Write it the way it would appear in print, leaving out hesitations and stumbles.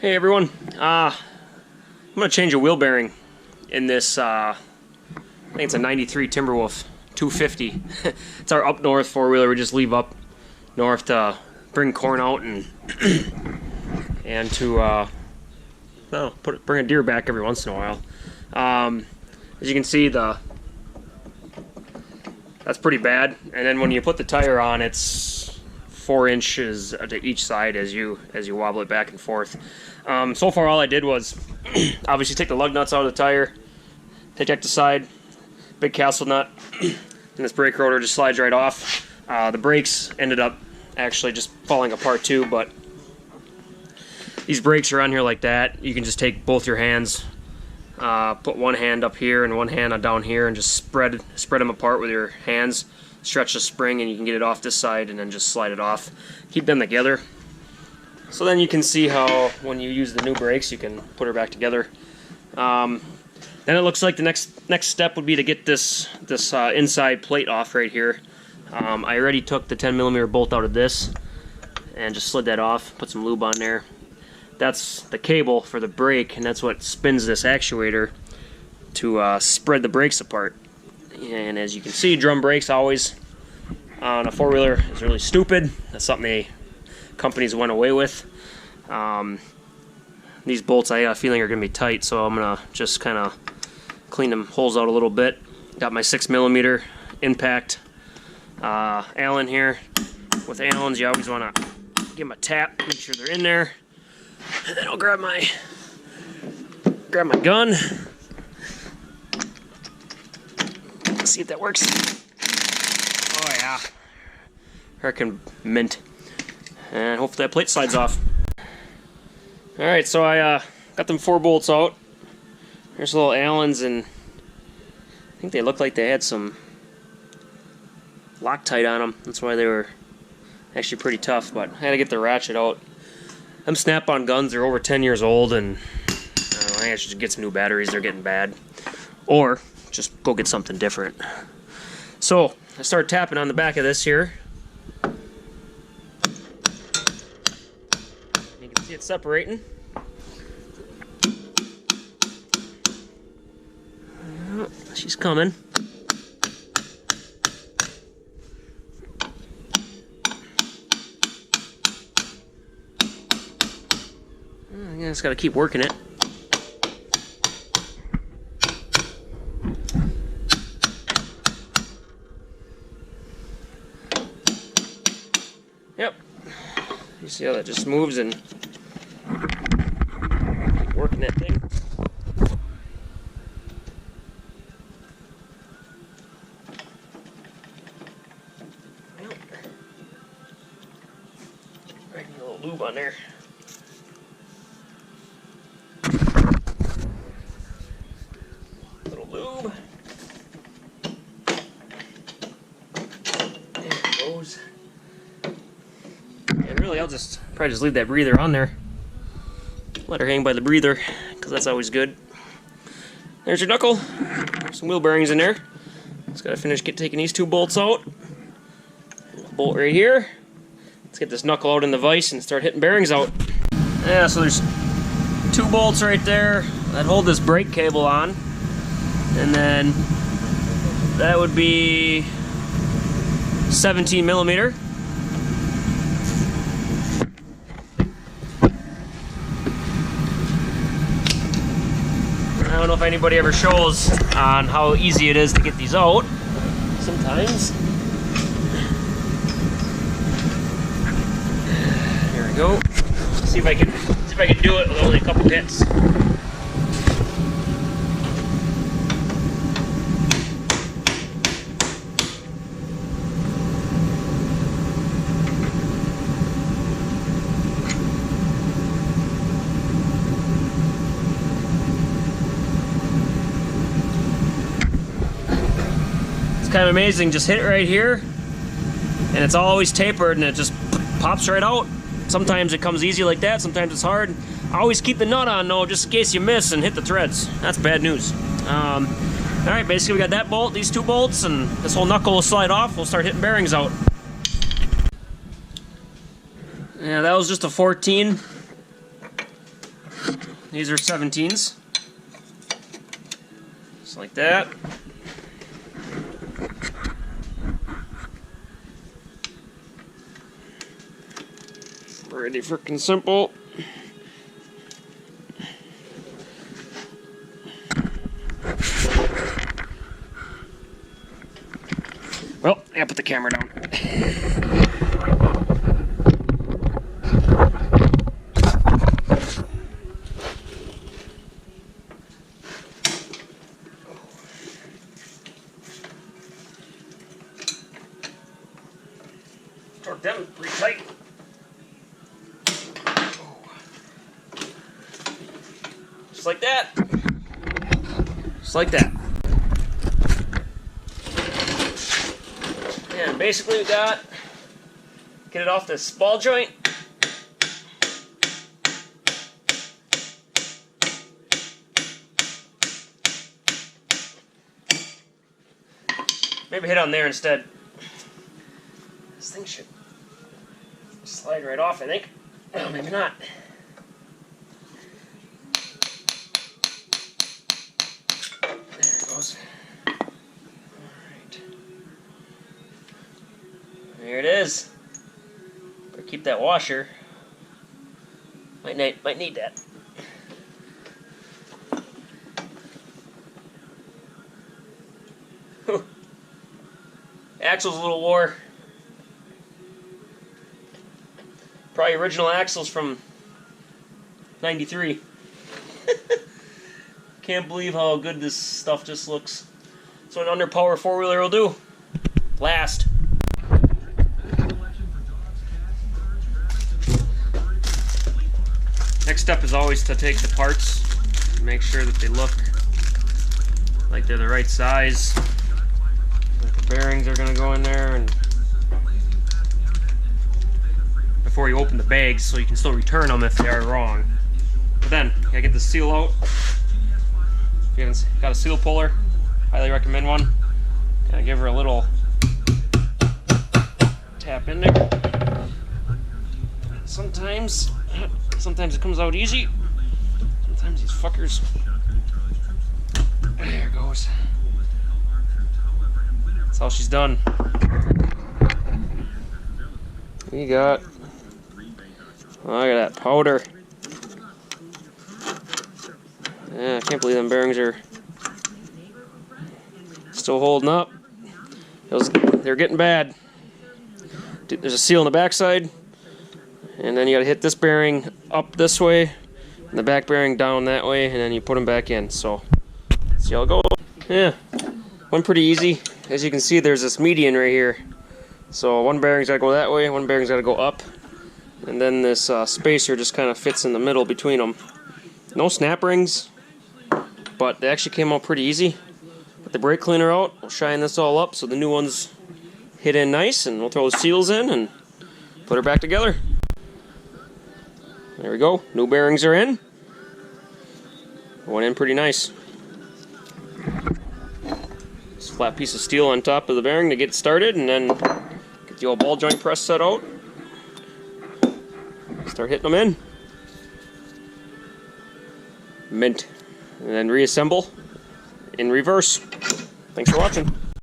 Hey everyone, I'm going to change a wheel bearing in this, I think it's a 93 Timberwolf 250. It's our up north four-wheeler. We just leave up north to bring corn out and to bring a deer back every once in a while. As you can see, that's pretty bad. And then when you put the tire on, it's 4 inches to each side as you wobble it back and forth. So far all I did was obviously take the lug nuts out of the tire, eject the side, big castle nut, and this brake rotor just slides right off. The brakes ended up actually just falling apart too, but these brakes are on here like that. You can just take both your hands, put one hand up here and one hand down here, and just spread them apart with your hands. Stretch the spring and you can get it off this side and then just slide it off. Keep them together. So then you can see how when you use the new brakes you can put her back together. Then it looks like the next step would be to get this inside plate off right here. I already took the 10mm bolt out of this and just slid that off, put some lube on there. That's the cable for the brake, and that's what spins this actuator to spread the brakes apart. And as you can see, drum brakes always on a four-wheeler is really stupid. That's something companies went away with. These bolts I have a feeling are going to be tight, so I'm going to just kind of clean them holes out a little bit. Got my 6mm impact Allen here. With Allens, you always want to give them a tap, make sure they're in there. And then I'll grab my gun. Let's see if that works. Oh yeah. Hurricane mint. And hopefully that plate slides off. Alright, so I got them 4 bolts out. There's little Allens, and I think they look like they had some Loctite on them. That's why they were actually pretty tough, but I had to get the ratchet out. Them snap-on guns are over 10 years old, and I don't know, I should get some new batteries. They're getting bad. Or just go get something different. So I started tapping on the back of this here. You can see it separating. She's coming. I just gotta keep working it. Yep. You see how that just moves and keep working that thing. Yep. Right, a little lube on there. Little lube. There it goes. And really, I'll probably just leave that breather on there. Let her hang by the breather, because that's always good. There's your knuckle. Some wheel bearings in there. Just gotta finish taking these 2 bolts out. And a bolt right here. Let's get this knuckle out in the vise and start hitting bearings out. Yeah, so there's 2 bolts right there that hold this brake cable on. And then that would be 17mm. I don't know if anybody ever shows on how easy it is to get these out. Sometimes. Here we go. See if I can do it with only a couple hits. Kind of amazing. Just hit it right here and it's always tapered and it just pops right out. Sometimes it comes easy like that, sometimes it's hard. Always keep the nut on though, just in case you miss and hit the threads. That's bad news. Alright, basically we got that bolt, these 2 bolts, and this whole knuckle will slide off. We'll start hitting bearings out. Yeah, that was just a 14. These are 17s. Just like that. Pretty freaking simple. Well, I gotta put the camera down. Torque them pretty tight. Just like that. Just like that. And basically we got, get it off this ball joint. Maybe hit on there instead. This thing should slide right off, I think. Oh, maybe not. There it goes. Alright. There it is. Better keep that washer. Might need that. Whew. Axle's a little wore. Probably original axles from '93. Can't believe how good this stuff just looks. That's what an underpower four-wheeler will do. Last. Next step is always to take the parts, make sure that they look like they're the right size. The bearings are going to go in there, and before you open the bags, so you can still return them if they are wrong. But then, you gotta get the seal out. If you haven't got a seal puller, highly recommend one. Gotta give her a little tap in there. Sometimes it comes out easy. Sometimes these fuckers. There it goes. That's all she's done. We got. Look at that powder. Yeah, I can't believe them bearings are still holding up. They're getting bad. There's a seal on the backside, and then you gotta hit this bearing up this way, and the back bearing down that way, and then you put them back in. So, see how it goes. Yeah, went pretty easy. As you can see, there's this median right here. So one bearing's gotta go that way, one bearing's gotta go up. And then this spacer just kind of fits in the middle between them. No snap rings, but they actually came out pretty easy. Put the brake cleaner out, we'll shine this all up so the new ones hit in nice, and we'll throw the seals in and put her back together. There we go, new bearings are in. Went in pretty nice. Just a flat piece of steel on top of the bearing to get started, and then get the old ball joint press set out. Start hitting them in. Mint. And then reassemble in reverse. Thanks for watching.